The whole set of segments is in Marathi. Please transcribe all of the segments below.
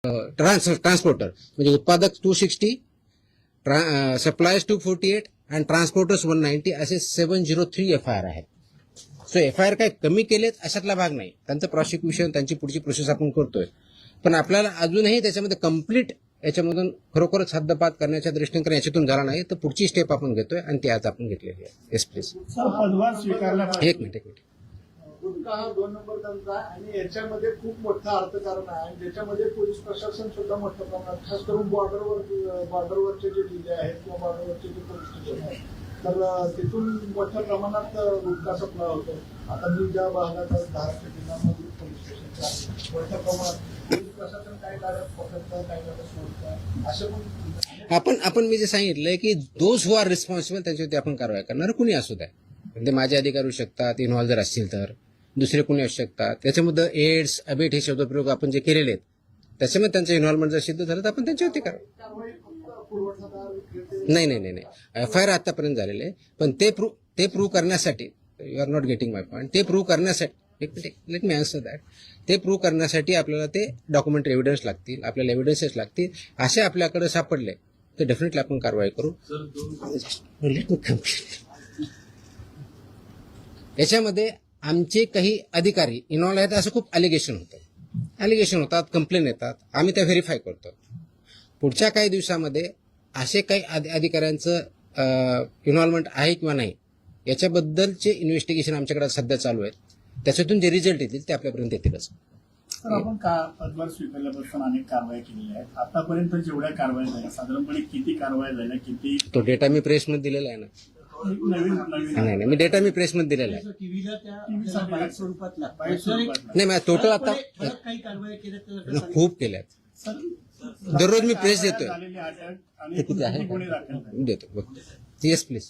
ट्रान्सपोर्टर म्हणजे उत्पादक 260, सप्लायर्स 248 आणि ट्रान्सपोर्टर्स 190 असे 703 FIR आहेत. सो FIR काय कमी केलेत अशातला भाग नाही. त्यांचं प्रॉसिक्युशन त्यांची पुढची प्रोसेस आपण करतोय. पण आपल्याला अजूनही त्याच्यामध्ये कम्प्लीट याच्यामधून खरोखरच हद्दपात करण्याच्या दृष्टीने याच्यातून झाला नाही तर पुढची स्टेप आपण घेतोय आणि ती आज आपण घेतलेली आहे. Yes please. एक मिनिट. गुटखा हा 2 नंबर धंदा आहे आणि याच्यामध्ये खूप मोठं अर्थकारण आहे आणि ज्याच्यामध्ये पोलीस प्रशासन सुद्धा मोठ्या प्रमाणात खास करून बॉर्डरवरचे जे जिल्हे आहेत किंवा बॉर्डरवरचे जे पोलीस स्टेशन आहेत तर तिथून मोठ्या प्रमाणात गुटखा सप्लाय होतो. आता मी ज्या भागात महाराष्ट्र जिल्ह्यामधील पोलीस स्टेशनच्या मोठ्या प्रमाणात पोलीस प्रशासन काही गाड्या पकडतं काही गाड्या सोडतं असं पण आपण मी जे सांगितलंय की दोज हु आर रिस्पॉन्सिबल त्यांच्यावरती आपण कारवाई करणार कुणी असू द्या. म्हणजे माझे अधिकारी होऊ शकतात, इन्व्हॉल्व जर असतील तर दुसरे कुणी असू शकतात. त्याच्यामध्ये एड्स अबेट हे शब्दप्रयोग आपण जे केलेले आहेत त्याच्यामध्ये त्यांचं इन्व्हॉल्वमेंट जर सिद्ध झालं तर आपण त्यांच्यावरती कारवाई. नाही FIR आतापर्यंत झालेले आहे पण ते प्रूव्ह करण्यासाठी you are not getting my point. ते प्रूव्ह करण्यासाठी लेट मी आन्सर दॅट. ते प्रूव्ह करण्यासाठी आपल्याला ते डॉक्युमेंटरी एव्हिडन्स लागतील, आपल्याला एव्हिडन्सेस लागतील. असे आपल्याकडे सापडले तर डेफिनेटली आपण कारवाई करू. Let me complete. याच्यामध्ये आमचे काही अधिकारी इन्व्हॉल्व आहेत असं खूप अलिगेशन होतात, कंप्लेन येतात. आम्ही त्या व्हेरीफाय करतो. पुढच्या काही दिवसामध्ये असे काही अधिकाऱ्यांचं इन्व्हॉल्वमेंट आहे किंवा नाही याच्याबद्दलचे इन्व्हेस्टिगेशन आमच्याकडे सध्या चालू आहेत. त्याच्यातून जे रिझल्ट येतील ते आपल्यापर्यंत येतीलच. सर, आपण पदभार स्वीकारल्यापासून अनेक कारवाई केलेल्या आहेत. आतापर्यंत जेवढ्या कारवाई झाल्या साधारणपणे किती कारवाई झाल्या, किती तो डेटा मी प्रेसमध्ये दिलेला आहे ना. नाही मी डेटा मी प्रेसमध्ये दिलेला आहे. नाही माझ्या टोटल आता खूप केल्यात. दररोज मी प्रेस देतोय. किती आहे देतो बघतो. Yes please.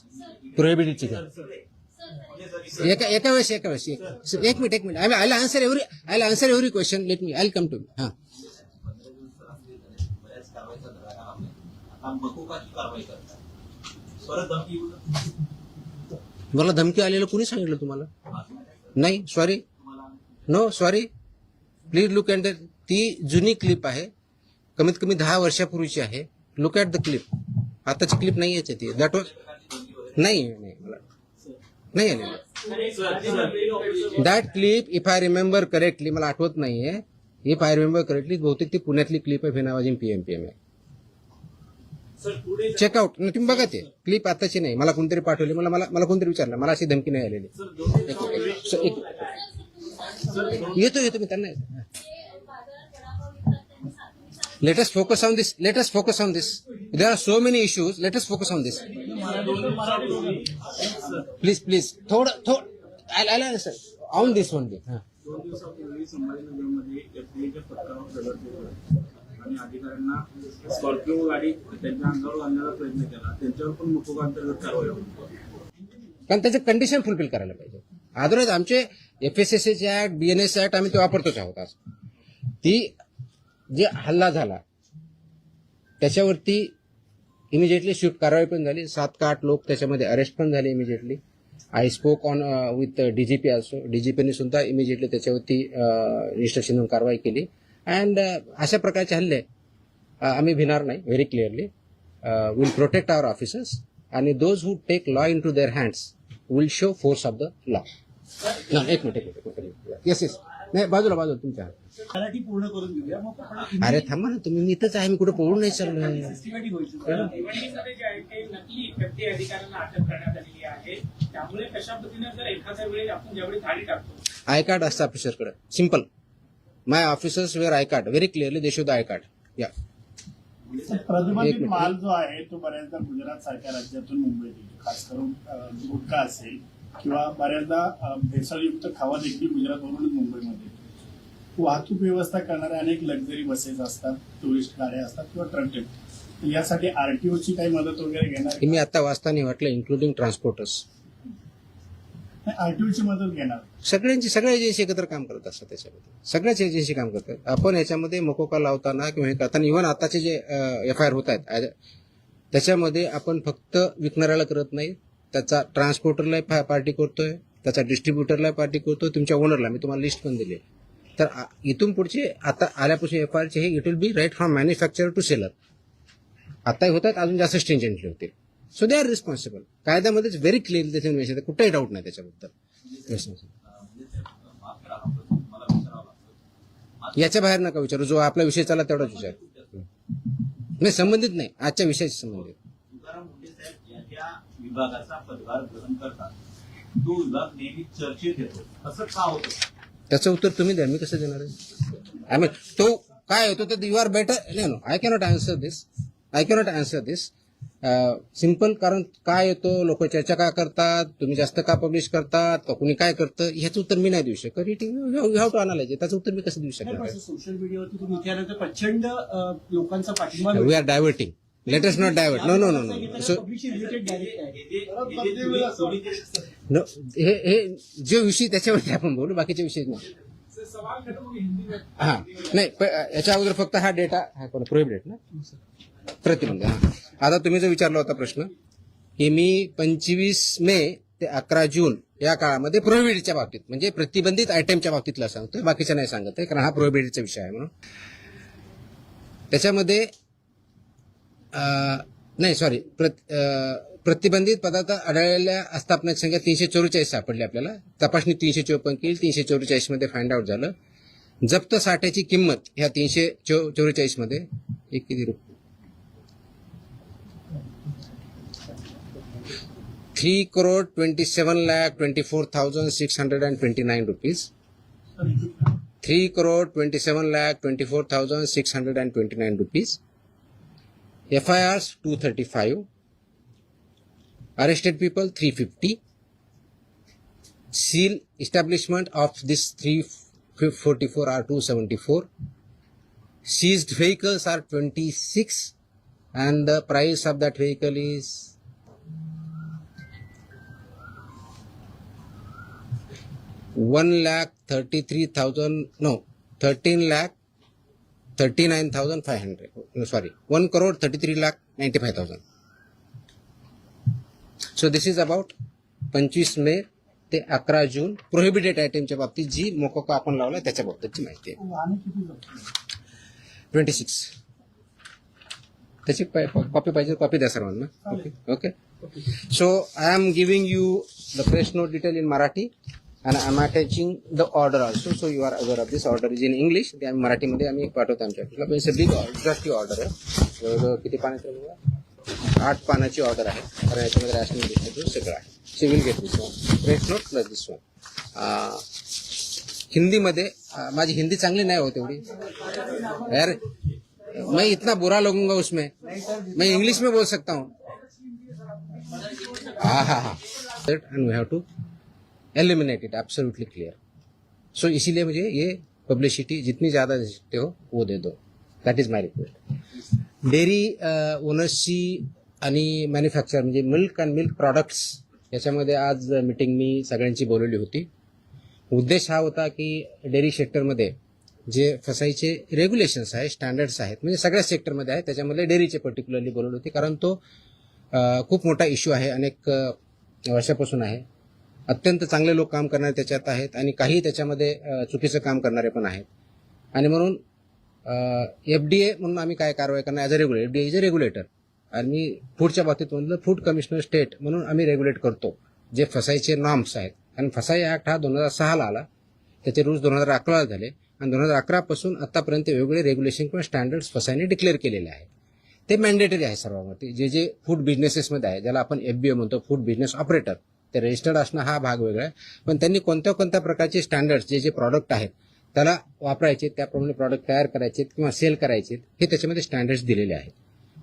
प्रोहिबिटेडची एका वेळेस एक minute I answer every question. Let me I come to me. मला धमकी आलेलं कुणी सांगितलं तुम्हाला? नाही sorry, no sorry. Please look at the. ती जुनी क्लिप आहे, कमीत कमी 10 वर्षापूर्वीची आहे. Look at the clip. आताची क्लिप नाही याची ती. दॅट वॉज नाही आलेलं. That clip if I remember correctly, मला आठवत नाहीये, इफ आय रिमेंबर करेक्टली बहुतेक ती पुण्यातली क्लिप आहे. फेनावाजीन पीएम आहे. चेकआउट तुम्ही बघा. ते क्लिप आताची नाही, मला कोणतरी पाठवली. मला कोणतरी विचारलं, मला अशी धमकी नाही आलेली. येतो मी त्यांना. Let us focus on this. There are so many issues. Let us focus on this. Please. थोडं. I'll answer on this one. 2 दिवसापूर्वी संभाजीनगरमध्ये FDAच्या पथकावर दगड फेकला आणि अधिकाऱ्यांना स्कॉर्पिओ गाडी त्यांच्या अंगावर घालण्याचा प्रयत्न केला. त्यांच्यावर पण मकोका अंतर्गत कारवाई होती. कारण त्याचे कंडिशन फुलफिल करायला पाहिजे. अदरवाईज आमचे FSSAचे ऍक्ट, BNS ऍक्ट आम्ही ते वापरतोच आहोत. आज ती जे हल्ला झाला त्याच्यावरती इमिजिएटली स्विफ्ट कारवाई पण झाली. 7 का 8 लोक त्याच्यामध्ये अरेस्ट पण झाले immediately. I spoke on with DGP also. DGPने सुद्धा इमिजिएटली त्याच्यावरती इन्स्ट्रक्शन कारवाई केली. अँड अशा प्रकारचे हल्ले आम्ही भिणार नाही. Very clearly will protect our officers आणि those who take law into their hands will show force of the law. एक मिनिट. येस नाही बाजूला तुमच्या. पूर्ण करून घेऊया. अरे थांबा ना तुम्ही. मी इथंच आहे, मी कुठे पळून नाही चाललोय. आय कार्ड असतं ऑफिसरकडे. Simple. My officers wear I card. Very clearly they show the I card. या प्रतिबंधित माल जो आहे तो बऱ्याचदा गुजरात सारख्या राज्यातून मुंबईत येतो. खास करून गुटखा असेल किंवा बऱ्याचदा भेसळयुक्त खावा देखील गुजरातवरून मुंबईमध्ये. वाहतूक व्यवस्था करणाऱ्या अनेक लक्झरी बसेस असतात, टुरिस्ट गाड्या असतात किंवा ट्रक. यासाठी RTOची काही मदत वगैरे घेणार? मी आता वाचताना वाटलं इन्क्लुडिंग ट्रान्सपोर्टर्स. RTOची मदत घेणार? सगळ्या एजन्सी एकत्र काम करत असतात. त्याच्यामध्ये सगळ्याच एजन्सी काम करतात. आपण याच्यामध्ये मकोका लावताना किंवा हे करताना इव्हन आताचे जे FIR होत आहेत त्याच्यामध्ये आपण फक्त विकणाऱ्याला करत नाही, त्याचा ट्रान्सपोर्टरला पार्टी करतोय, त्याचा डिस्ट्रीब्युटरला पार्टी करतोय, तुमच्या ओनरला. मी तुम्हाला लिस्ट पण दिली. तर इथून पुढचे आता आल्यापासून FIR चे हे it will be right from manufacturer to seller. आताही होतात, अजून जास्त स्ट्रिंजंटली होतील. So they are responsible. कायद्यामध्येच व्हेरी क्लिअरली त्याचे मेन्शन आहे, कुठेही डाऊट नाही त्याच्याबद्दल. याच्या बाहेर नका विचारू, जो आपला विषय चालला तेवढाच विचार. नाही, संबंधित नाही, आजच्या विषयाशी संबंधित. तुकाराम मुंडे साहेब ज्या विभागाचा पदभार ग्रहण करतात तो विभाग नेहमी चर्चेत येतो, असं का होतं? त्याचं उत्तर तुम्ही द्या, मी कसं देणार आहे? आय मीन तो काय होतो तर you are better. No, I cannot answer this. Simple. कारण काय येतो, लोक चर्चा का करतात, तुम्ही जास्त का पब्लिश करतात, का कुणी काय करतं, ह्याचं उत्तर मी नाही देऊ शकत. You have to analyse. त्याचं उत्तर मी कसं देऊ शकणार? सोशल मीडियावरती तुम्ही विचारल्यानंतर प्रचंड लोकांचा पाठिंबा we are diverting. Let us not divert. No. So हे जे विषय त्याच्यावरती आपण बोलू, बाकीचे विषय नाही. हा नाही, याच्या अगोदर फक्त हा डेटा हा कोण प्रोहिबिटेड ना, प्रतिबंध. आता तुम्ही जो विचारला होता प्रश्न की मी 25 मे ते 11 जून या काळामध्ये प्रोहिबिटेडच्या बाबतीत म्हणजे प्रतिबंधित आयटमच्या बाबतीतला सांगतोय, बाकीच्या नाही सांगत आहे, कारण हा प्रोहिबिटेडचा विषय आहे म्हणून. त्याच्यामध्ये नाही सॉरी, प्रतिबंधित पदार्थ आढळलेल्या आस्थापनाची संख्या 344 सापडली आपल्याला. तपासणी 354 केली, 344 मध्ये फाइंड आउट झालं. जप्त साठ्याची किंमत ह्या 344 मध्ये एक किती रुपये, 3,27,24,629 rupees. 3,27,24,629 rupees. FIRs 235. Arrested people 350. Seal establishment of this 344 are 274. Seized vehicles are 26 and the price of that vehicle is 13,39,500. Sorry, 1,33,95,000. So this is about 25 मे ते 11 जून प्रोहिबिटेड आयटमच्या बाबतीत जी मोकोका आपण लावला त्याच्या बाबतीतची माहिती आहे. 26. त्याची कॉपी पाहिजे, कॉपी द्या सर्वांना. Okay. So I am giving you the press note detail in Marathi and I am attaching the order also, so you are aware of this. Order is in English. ते आम्ही मराठीमध्ये आम्ही पाठवतो आमच्या ऑफिसला. It's a big industry order आहे. जवळजवळ किती पानाची आहे? 8 पानाची ऑर्डर आहे. कारण याच्यामध्ये रॅशनिंग डिस्ट्रीब्यूट सगळं आहे. Civil get this one, press note plus this one. हिंदीमध्ये माझी हिंदी चांगली नाही होत एवढी यार, मैं इतना बुरा लगूंगा उसमें, मैं इंग्लिश में बोल सकता हूँ. हाँ. And we have to eliminate it, absolutely clear. So इसीलिए मुझे ये पब्लिसिटी जितनी ज्यादा दे सकते हो वो दे दो. That is my request. Dairy ओनर्सची आणि मॅन्युफॅक्चर म्हणजे मिल्क अँड मिल्क प्रॉडक्ट्स याच्यामध्ये आज मीटिंग मी सगळ्यांची बोलवली होती. उद्देश हा होता की डेअरी सेक्टरमध्ये जे फसाईचे रेग्युलेशन्स आहेत, स्टँडर्ड्स आहेत, म्हणजे सगळ्या सेक्टरमध्ये आहेत, त्याच्यामध्ये डेअरीचे पर्टिक्युलरली बोलवली होती. कारण तो खूप मोठा इश्यू आहे, अनेक वर्षापासून आहे. अत्यंत चांगले लोक काम करणारे त्याच्यात आहेत आणि काही त्याच्यामध्ये चुकीचं काम करणारे पण आहेत. आणि म्हणून FDA म्हणून आम्ही काय कारवाई करणार as a regulator. FDA is a regulator आणि मी फूडच्या बाबतीत म्हणलं फूड कमिशनर स्टेट म्हणून आम्ही रेग्युलेट करतो जे फसाईचे नॉर्म्स आहेत. कारण फसाई ऍक्ट हा 2006ला आला, त्याचे रूल्स 2011ला झाले आणि 2011 पासून आतापर्यंत वेगवेगळे रेग्युलेशन किंवा स्टँडर्ड्स फसाईने डिक्लेअर केलेले आहेत. ते मॅन्डेटरी आहे सर्वांमध्ये. जे फूड बिझनेसेसमध्ये आहे, ज्याला आपण FBO म्हणतो, फूड बिझनेस ऑपरेटर, ते रजिस्टर्ड असणं हा भाग वेगळा आहे. पण त्यांनी कोणत्या कोणत्या प्रकारचे स्टँडर्ड्स जे प्रॉडक्ट आहेत त्याला वापरायचे, त्याप्रमाणे प्रॉडक्ट तयार करायचे किंवा सेल करायचे, हे त्याच्यामध्ये स्टँडर्ड्स दिलेले आहेत.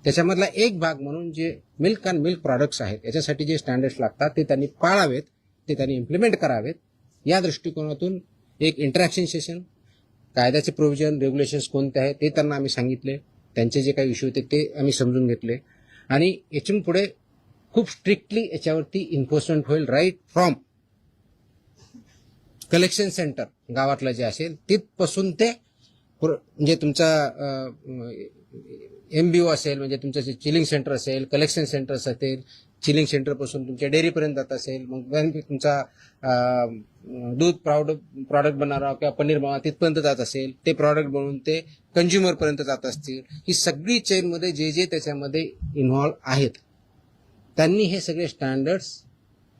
त्याच्यामधला एक भाग म्हणून जे मिल्क अँड मिल्क प्रॉडक्ट्स आहेत याच्यासाठी जे स्टँडर्ड्स लागतात ते त्यांनी पाळावेत, ते त्यांनी इम्प्लिमेंट करावेत. या दृष्टिकोनातून एक इंटरॅक्शन सेशन, कायद्याचे प्रोव्हिजन, रेग्युलेशन्स कोणते आहेत ते त्यांना आम्ही सांगितले. त्यांचे जे काही इश्यू होते ते आम्ही समजून घेतले आणि यातून पुढे खूप स्ट्रिक्टली याच्यावरती इन्फोर्समेंट होईल. राईट फ्रॉम कलेक्शन सेंटर गावातलं जे असेल तिथपासून ते म्हणजे तुमचा MBO असेल, म्हणजे तुमचं जे चिलिंग सेंटर असेल, कलेक्शन सेंटर्स असेल, चिलिंग सेंटरपासून तुमच्या डेअरीपर्यंत जात असेल, मग तुमचा दूध प्रॉडक्ट बनवणार किंवा पनीर बनवणार तिथपर्यंत जात असेल, ते प्रॉडक्ट बनवून ते कंझ्युमरपर्यंत जात असतील, ही सगळी चेनमध्ये जे जे त्याच्यामध्ये इन्व्हॉल्व आहेत त्यांनी हे सगळे स्टँडर्ड्स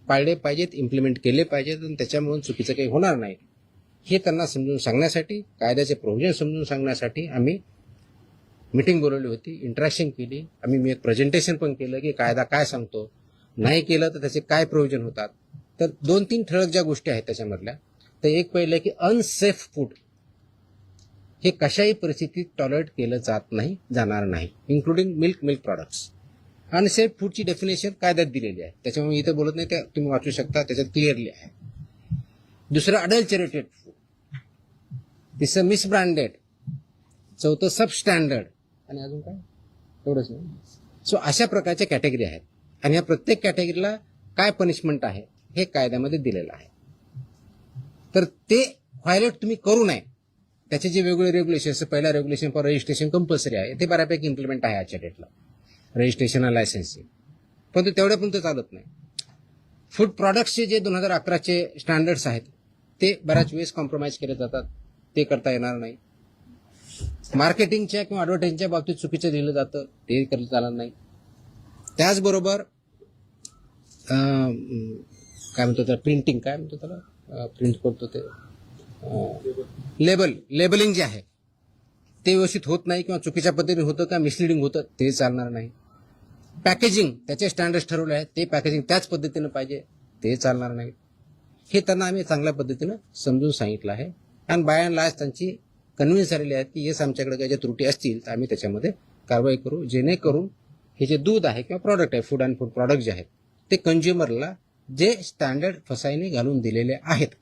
पाळले पाहिजेत, इम्प्लिमेंट केले पाहिजेत आणि त्याच्यामुळे चुकीचं काही होणार नाही हे त्यांना समजून सांगण्यासाठी, कायद्याचे प्रोव्हिजन समजून सांगण्यासाठी आम्ही मीटिंग बोलवली होती, इंटरॅक्शन केली. मी एक प्रेझेंटेशन पण केलं की कायदा काय सांगतो, नाही केलं तर त्याचे काय प्रोव्हिजन होतात. तर 2-3 ठळक ज्या गोष्टी आहेत त्याच्यामधल्या, तर एक पहिलं की अनसेफ फूड हे कशाही परिस्थितीत टॉलरेट केलं जाणार नाही, इन्क्लुडिंग मिल्क प्रॉडक्ट्स. अनसेफ फूडची डेफिनेशन कायद्यात दिलेली आहे, त्याच्यामुळे इथे बोलत नाही, ते तुम्ही वाचू शकता, त्याच्यात क्लिअरली आहे. दुसरं अडल्चरेटेड फूड, तिसरं मिसब्रँडेड, चौथं सबस्टँडर्ड आणि अजून काय, एवढंच नाही. सो अशा प्रकारच्या कॅटेगरी आहेत आणि या प्रत्येक कॅटेगरीला काय पनिशमेंट आहे हे कायद्यामध्ये दिलेलं आहे. तर ते व्हायलेट तुम्ही करू नये, त्याचे जे वेगवेगळे रेग्युलेशन, पहिला रेग्युलेशन फॉर रजिस्ट्रेशन कंपल्सरी आहे, ते बऱ्यापैकी इम्प्लिमेंट आहे आजच्या डेटला, रजिस्ट्रेशन आणि लायसन्सिंग, पण ते तेवढ्यापर्यंत चालत नाही. फूड प्रॉडक्ट्सचे जे 2011चे स्टँडर्ड्स आहेत ते बऱ्याच वेळेस कॉम्प्रोमाइज केले जातात, ते करता येणार नाही. मार्केटिंगच्या किंवा ॲडव्हर्टाइजिंगच्या बाबतीत चुकीचं दिलं जातं, ते करता चालणार नाही. त्याचबरोबर काय म्हणतो त्याला, प्रिंटिंग, काय म्हणतो त्याला, प्रिंट करतो ते लेबलिंग जे आहे ते व्यवस्थित होत नाही किंवा चुकीच्या पद्धतीने होतं का मिसलिडिंग होतं, ते चालणार नाही. पॅकेजिंग, त्याचे स्टँडर्ड्स ठरवले आहेत, ते पॅकेजिंग त्याच पद्धतीनं पाहिजे, ते चालणार नाही. हे त्यांना आम्ही चांगल्या पद्धतीनं समजून सांगितलं आहे आणि बाय अँड लार्ज त्यांची कन्व्हिन्स झालेली आहेत की येस, आमच्याकडे काही ज्या त्रुटी असतील तर आम्ही त्याच्यामध्ये कारवाई करू, जेणेकरून हे जे दूध आहे किंवा प्रॉडक्ट आहे, फूड अँड फूड प्रॉडक्ट जे आहेत ते कंझ्युमरला जे स्टँडर्ड फसाईने घालून दिलेले आहेत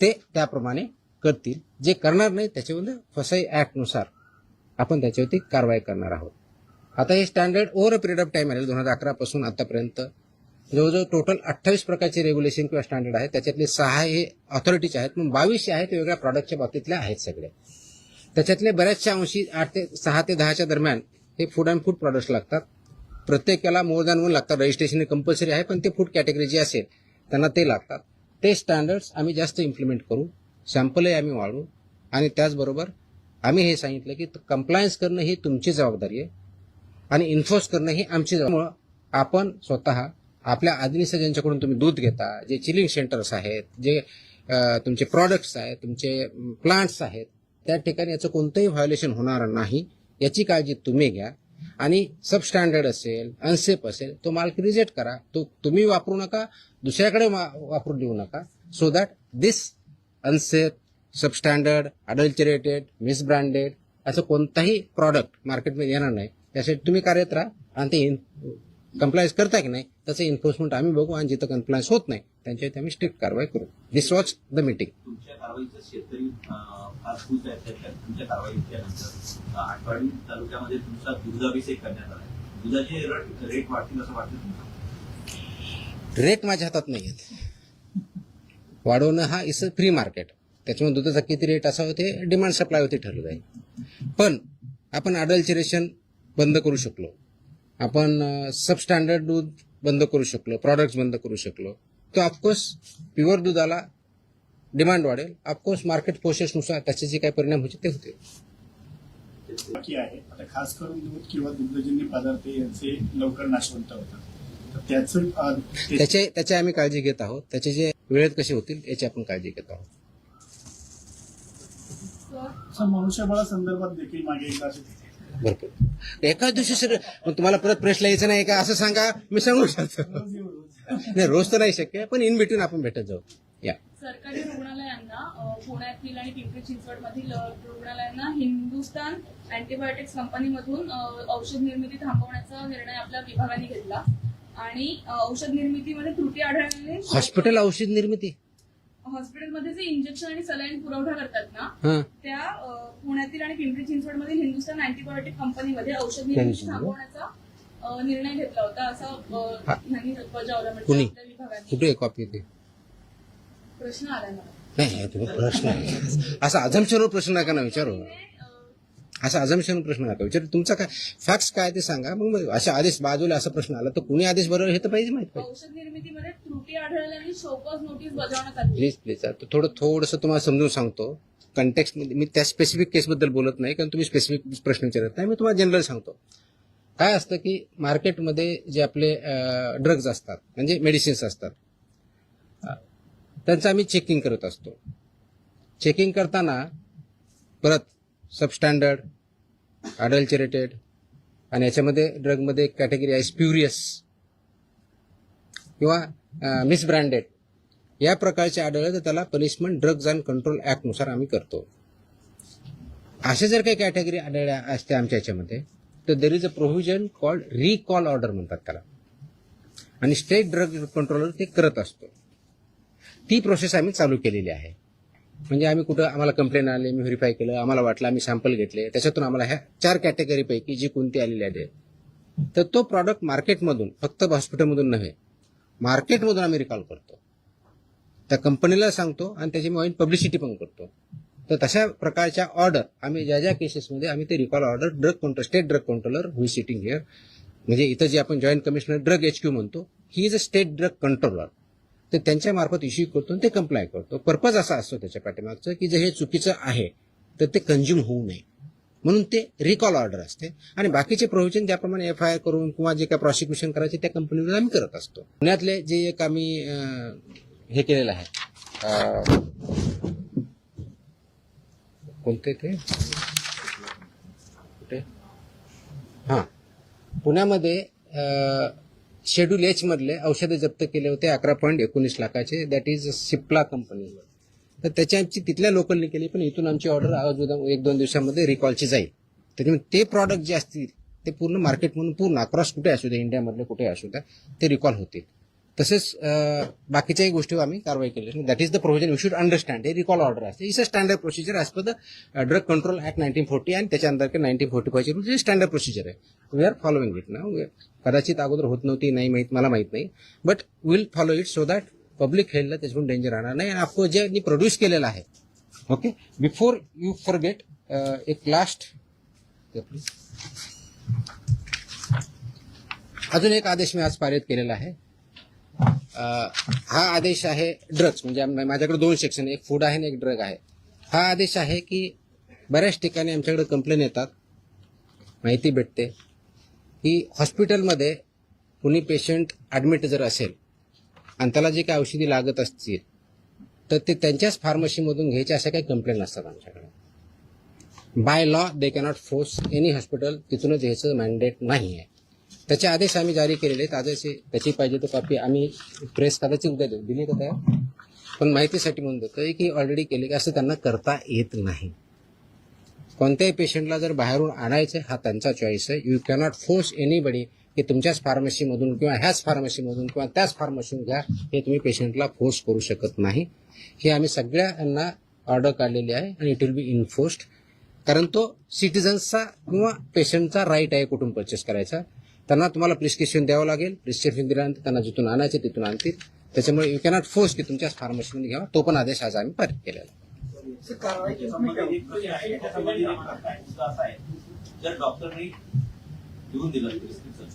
ते त्याप्रमाणे करतील. जे करणार नाही त्याच्यामध्ये फसाई ऍक्टनुसार आपण त्याच्यावरती कारवाई करणार आहोत. आता हे standard over a period of time आहे, 2011 पासून आतापर्यंत जवळजवळ टोटल 28 प्रकारचे रेग्युलेशन किंवा स्टँडर्ड आहेत, त्याच्यातले 6 हे ऑथॉरिटीचे आहेत, मग 22 आहेत ते वेगळ्या प्रॉडक्टच्या बाबतीतले आहेत सगळे. त्याच्यातले बऱ्याचशा अंशी 6 ते 10च्या दरम्यान हे फूड अँड फूड प्रॉडक्ट्स लागतात. प्रत्येकाला मोर दॅन 1 लागतात, रजिस्ट्रेशन कंपल्सरी आहे, पण ते फूड कॅटेगरी जी असेल त्यांना ते लागतात. ते स्टँडर्ड्स आम्ही जास्त इम्प्लिमेंट करू, सॅम्पलही आम्ही वाढवू आणि त्याचबरोबर आम्ही हे सांगितलं की कंप्लायन्स करणं ही तुमची जबाबदारी आहे आणि इन्फोर्स करणं ही आमची जबाबदारी. आपण स्वतः आपल्या आदिनीस ज्यांच्याकडून तुम्ही दूध घेता, जे चिलिंग सेंटर्स आहेत, जे तुमचे प्रॉडक्ट्स आहेत, तुमचे प्लांट्स आहेत, त्या ठिकाणी याचं कोणतंही व्हायोलेशन होणार नाही याची काळजी तुम्ही घ्या. आणि सबस्टँडर्ड असेल, अनसेफ असेल, तो माल रिजेक्ट करा, तो तुम्ही वापरू नका, दुसऱ्याकडे वापरू देऊ नका, so that this unsafe, substandard, adulterated, misbranded असं कोणताही प्रॉडक्ट मार्केटमध्ये येणार नाही. यासाठी तुम्ही कार्यरत राहा आणि ते कंप्लायन्स करता की नाही त्याचं एन्फोर्समेंट आम्ही बघू आणि जिथं कंप्लायन्स होत नाही त्यांच्यावरती आम्ही स्ट्रिक्ट कारवाई करू. दिस वॉज द मीटिंग. तुमच्या कारवाईचं शेतकरी फार खुश आहेत. तुमच्या कारवाईच्यानंतर आठवडी तालुक्यामध्ये तुमचा दुधाभिषेक करण्यात आला. दुधाचे रेट वाढतील असं वाटतं तुम्हाला? रेट माझ्या हातात नाही आहेत. वाढवणं हा इज अ फ्री मार्केट, त्याच्यामुळे दुधाचा किती रेट असावं ते डिमांड सप्लायवरती ठरलं जाईल. पण आपण अडल्चरेशन बंद करू शकलो, आपण सबस्टँडर्ड दूध बंद करू शकलो, प्रॉडक्ट्स बंद करू शकलो, तर ऑफकोर्स प्युअर दुधाला डिमांड वाढेल. ऑफकोर्स मार्केट फोर्सेसनुसार त्याचे जे काही परिणाम होते ते होते. बाकी आहे आता खास करून दूध किंवा दुग्धजन्य पदार्थ यांचे लवकर नाशवंत होतात, तर त्याचे आम्ही काळजी घेत आहोत. त्याचे जे वेळेत कसे होतील याची आपण काळजी घेत आहोत. मनुष्यबळा संदर्भात देखील मागे एकदा भरपूर एकाच दिवशी सगळं, मग तुम्हाला परत प्रश्न यायचं नाही का असं सांगा, मी सांगू शकतो. नाही, रोज तर नाही शक्य, पण इन बिटवीन आपण भेटत जाऊ. या सरकारी रुग्णालयांना पुण्यातील आणि पिंपरी चिंचवडमधील रुग्णालयांना हिंदुस्थान अँटीबायोटिक्स कंपनीमधून औषध निर्मिती थांबवण्याचा निर्णय आपल्या विभागाने घेतला आणि औषध निर्मितीमध्ये त्रुटी आढळल्याने हॉस्पिटल औषध निर्मिती, हॉस्पिटलमध्ये जे इंजेक्शन आणि सलाईन पुरवठा करतात ना, हां, त्या पुण्यातील आणि पिंपरी चिंचवडमधील हिंदुस्थान अँटीबायोटिक कंपनीमध्ये औषध निर्मिती थांबवण्याचा निर्णय घेतला होता, असा यांनी बजावला. म्हणजे कुणी? आपल्या विभागाने. कुठे कॉपी येते? प्रश्न आला मला. नाही तुम्ही प्रश्न असा अझम्पशनवर प्रश्न नका ना विचारू. असा अजम्पशन प्रश्न नका विचार. तुमचा काय फॅक्ट्स काय ते सांगा. मग अशा आदेश बाजूला असा प्रश्न आला तर कुणी आदेश बरोबर हे तर पाहिजे माहित पाहिजे. औषध निर्मितीमध्ये त्रुटी आढळल्याने शोकॉज नोटीस बजावण्यात आली. प्लीज थोडंसं तुम्हाला समजून सांगतो. कंटेक्स्ट मध्ये मी त्या स्पेसिफिक केसबद्दल बोलत नाही कारण तुम्ही स्पेसिफिक प्रश्न विचारत नाही. मी तुम्हाला जनरल सांगतो. काय असतं की मार्केटमध्ये जे आपले ड्रग्ज असतात म्हणजे मेडिसिन्स असतात त्यांचं आम्ही चेकिंग करत असतो. चेकिंग करताना परत सबस्टँडर्ड, अडल्चरेटेड आणि याच्यामध्ये ड्रगमध्ये एक कॅटेगरी आहे स्प्युरियस किंवा मिसब्रँडेड या प्रकारचे आढळलं तर त्याला पनिशमेंट ड्रग्ज अँड कंट्रोल ऍक्टनुसार आम्ही करतो. असे जर काही कॅटेगरी आढळल्या असते आमच्या याच्यामध्ये तर there is a provision called recall order म्हणतात त्याला आणि स्टेट ड्रग कंट्रोलर ते करत असतो. ती प्रोसेस आम्ही चालू केलेली आहे. म्हणजे आम्ही कुठं आम्हाला कंप्लेंट आले, मी व्हेरीफाय केलं, आम्हाला वाटलं, आम्ही सॅम्पल घेतले, त्याच्यातून आम्हाला ह्या 4 कॅटेगरीपैकी जी कोणती आलेली आहे तर तो प्रॉडक्ट मार्केटमधून फक्त हॉस्पिटलमधून नव्हे मार्केटमधून आम्ही रिकॉल करतो. त्या कंपनीला सांगतो आणि त्याची आम्ही पब्लिसिटी पण करतो. तर तशा प्रकारच्या ऑर्डर आम्ही ज्या ज्या केसेसमध्ये आम्ही ते recall order state drug controller who is sitting here म्हणजे इथं जे आपण जॉईंट कमिशनर ड्रग HQ म्हणतो he is a state drug controller तर त्यांच्या मार्फत इश्यू करतो आणि ते कंप्लाय करतो. पर्पज असा असतो त्याच्या पाठीमागचं की जर हे चुकीचं आहे तर ते कंझ्युम होऊ नये म्हणून ते रिकॉल ऑर्डर असते आणि बाकीचे प्रोव्हिजन ज्याप्रमाणे FIR करून किंवा जे काय प्रॉसिक्युशन करायचे त्या कंपनीवर आम्ही करत असतो. पुण्यातले जे एक आम्ही हे केलेलं आहे कोणते ते कुठे हां पुण्यामध्ये शेड्यूल H मधले औषधे जप्त केले होते 11.19 लाखाचे. That is Cipla company. तर त्याची तिथल्या लोकलने केली पण इथून आमची ऑर्डर अजून 1-2 दिवसामध्ये रिकॉलची जाईल. त्याच्यामुळे ते प्रॉडक्ट जे असतील ते पूर्ण मार्केटमधून पूर्ण अक्रॉस कुठे असू द्या इंडियामधले कुठे असू द्या ते रिकॉल होतील. तसेच बाकीच्याही गोष्टीवर आम्ही कारवाई केली. That is the provision you should understand. हे रिकॉल ऑर्डर असते. It's a standard procedure as per the drug control act 1940 आणि त्याच्या अंतर्गत 1945 रूल स्टँडर्ड प्रोसिजर आहे. वी आर फॉलोइंग इट ना. कदाचित अगोदर होत नव्हती नाही माहीत मला माहीत नाही but will follow it so that public हेल्थला त्याच्यातून डेंजर राहणार नाही. आणि आपण जे प्रोड्यूस केलेलं आहे ओके बिफोर यू फॉरगेट एक लास्ट अजून एक आदेश मी आज पारित केलेला आहे. हा आदेश आहे ड्रग्स म्हणजे माझ्याकडे 2 सेक्शन एक फूड आहे आणि एक ड्रग आहे. हा आदेश आहे की बऱ्याच ठिकाणी आमच्याकडे कंप्लेन येतात माहिती भेटते की हॉस्पिटलमध्ये कुणी पेशंट ॲडमिट जर असेल आणि त्याला जे काही औषधी लागत असतील तर ते त्यांच्याच फार्मसीमधून घ्यायचे अशा काही कंप्लेन असतात आमच्याकडे. By law they cannot force any hospital तिथूनच घ्यायचं मॅन्डेट नाही आहे. त्याचे आदेश आम्ही जारी केलेले आहेत. आदेश त्याची पाहिजे तर कॉपी आम्ही प्रेस कदाचित उद्या देऊ दिली का त्या पण माहितीसाठी म्हणून देतोय की ऑलरेडी केले की असं त्यांना करता येत नाही. कोणत्याही पेशंटला जर बाहेरून आणायचं हा त्यांचा चॉईस आहे. यू कॅनॉट फोर्स एनीबडी की तुमच्याच फार्मसीमधून किंवा ह्याच फार्मसीमधून किंवा त्याच फार्मसीमधून घ्या हे तुम्ही पेशंटला फोर्स करू शकत नाही. हे आम्ही सगळ्यांना ऑर्डर काढलेली आहे आणि इट विल बी इन्फोर्स्ड कारण तो सिटिझन्सचा किंवा पेशंटचा राईट आहे कुठून परचेस करायचा. त्यांना तुम्हाला प्रिस्क्रिप्शन द्यावं लागेल. प्रिस्क्रिप्शन दिल्यानंतर त्यांना जिथून आणायचे तिथून आणतील. त्याच्यामुळे यू कॅनॉट फोर्स की तुमच्याच फार्मसीमध्ये घ्यावा. तो पण आदेश आज आम्ही पारित केलेला आहे. जर डॉक्टरने लिहून दिलं प्रिस्क्रिप्शन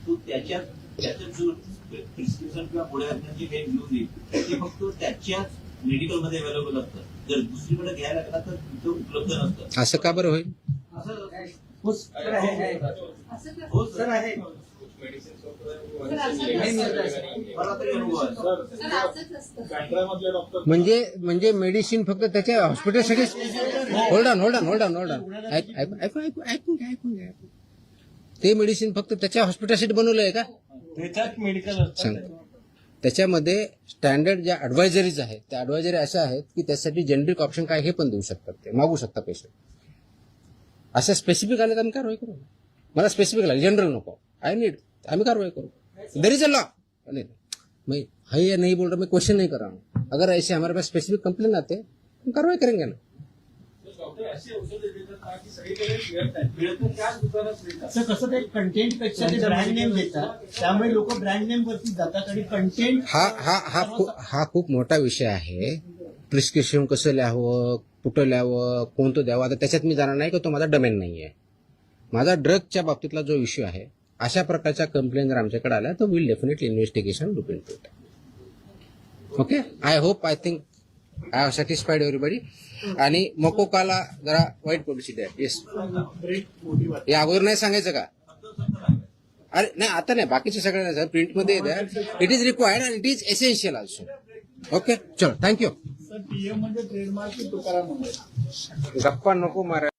तो त्याच्यात जो प्रिस्क्रिप्शन किंवा पुढे जे काही लिहून देईल ते फक्त त्याच्याच मेडिकलमध्ये अवेलेबल असतं. जर दुसरीकडे घ्यायला गेला तर तिथं उपलब्ध नसतं. असं का बरं होईल? म्हणजे मेडिसिन फक्त त्याच्या हॉस्पिटलसाठी होल्ड ऑन ऐकून घ्या. ते मेडिसिन फक्त त्याच्या हॉस्पिटलसाठी बनवलं आहे का? त्याच्यात मेडिकल सांगतो. त्याच्यामध्ये स्टँडर्ड ज्या ऍडवायझरीज आहेत त्या ऍडवायझरी अशा आहेत की त्यासाठी जेनरिक ऑप्शन काय हे पण देऊ शकतात. ते मागू शकता पेशंट. असं स्पेसिफिक आले तर आम्ही कारवाई करू. मला स्पेसिफिक लागेल जनरल नको आय नीड आम्ही कारवाई करू. There is a law. मैं है नहीं बोल रहा मैं क्वेश्चन नहीं कर रहा हूँ. अगर ऐसे हमारे पास स्पेसिफिक कंप्लेन आते हम कार्रवाई करेंगे ना. असं कसं ते कंटेंट पेक्षा ते ब्रँड नेम देतात त्यामुळे लोक ब्रँड नेम वरती जातात आणि कंटेंट हा खूप मोठा विषय आहे. प्रिस्क्रिप्शन कसं लिहावं, कुठं लिहावं, कोणतं द्यावं, आता त्याच्यात मी जाणार नाही की तो माझा डोमेन नाही आहे. माझा ड्रगच्या बाबतीतला जो इश्यू आहे, अशा प्रकारच्या कंप्लेंट जर आमच्याकडे आल्या तर will definitely investigation look into it. Okay, I hope, I think I have satisfied everybody. आणि मकोकाला जरा वाईट पब्लिसिटी आहे. येस, ब्रेक मोठी वाटते. हे अगोदर नाही सांगायचं का? अरे नाही, आता नाही, बाकीचे सगळे नाही, प्रिंटमध्ये it is required and it is essential also. Okay, चलो, थँक्यू. सर, पीएम म्हणजे ट्रेडमार्क की तुकाराम मुंबई? गप्पा नको मारा.